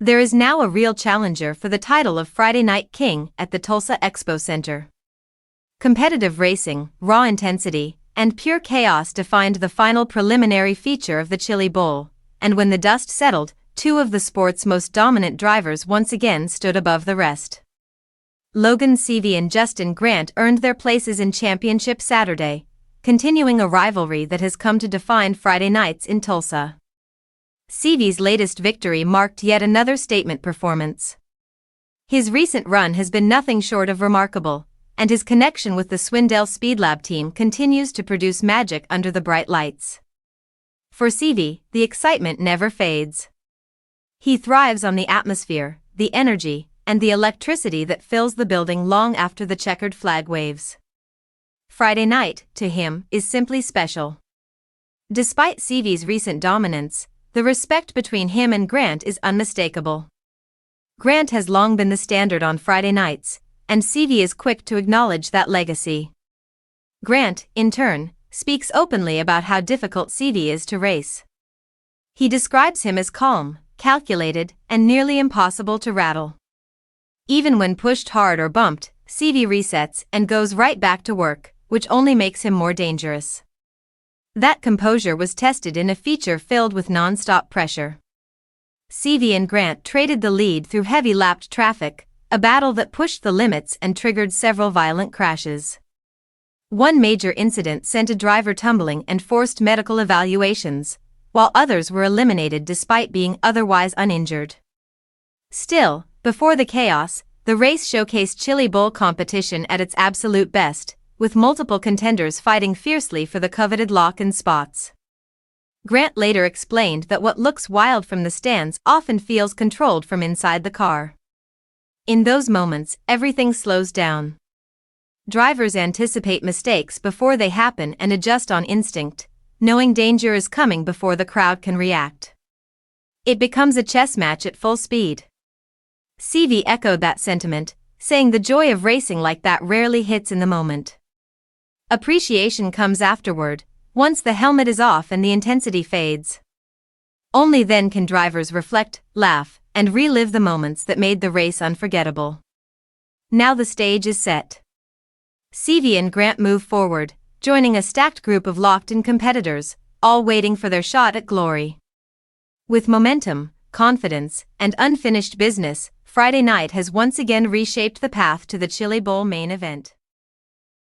There is now a real challenger for the title of Friday Night King at the Tulsa Expo Center. Competitive racing, raw intensity, and pure chaos defined the final preliminary feature of the Chili Bowl, and when the dust settled, two of the sport's most dominant drivers once again stood above the rest. Logan Seavey and Grant earned their places in championship Saturday, continuing a rivalry that has come to define Friday nights in Tulsa. Seavey's latest victory marked yet another statement performance. His recent run has been nothing short of remarkable, and his connection with the Swindell Speedlab team continues to produce magic under the bright lights. For Seavey, the excitement never fades. He thrives on the atmosphere, the energy, and the electricity that fills the building long after the checkered flag waves. Friday night, to him, is simply special. Despite Seavey's recent dominance, the respect between him and Grant is unmistakable. Grant has long been the standard on Friday nights, and Seavey is quick to acknowledge that legacy. Grant, in turn, speaks openly about how difficult Seavey is to race. He describes him as calm, calculated, and nearly impossible to rattle. Even when pushed hard or bumped, Seavey resets and goes right back to work, which only makes him more dangerous. That composure was tested in a feature filled with non-stop pressure. Seavey and Grant traded the lead through heavy lapped traffic, a battle that pushed the limits and triggered several violent crashes. One major incident sent a driver tumbling and forced medical evaluations, while others were eliminated despite being otherwise uninjured. Still, before the chaos, the race showcased Chili Bowl competition at its absolute best, with multiple contenders fighting fiercely for the coveted lock and spots. Grant later explained that what looks wild from the stands often feels controlled from inside the car. In those moments, everything slows down. Drivers anticipate mistakes before they happen and adjust on instinct, knowing danger is coming before the crowd can react. It becomes a chess match at full speed. Seavey echoed that sentiment, saying the joy of racing like that rarely hits in the moment. Appreciation comes afterward, once the helmet is off and the intensity fades. Only then can drivers reflect, laugh, and relive the moments that made the race unforgettable. Now the stage is set. Seavey and Grant move forward, joining a stacked group of locked-in competitors, all waiting for their shot at glory. With momentum, confidence, and unfinished business, Friday night has once again reshaped the path to the Chili Bowl main event.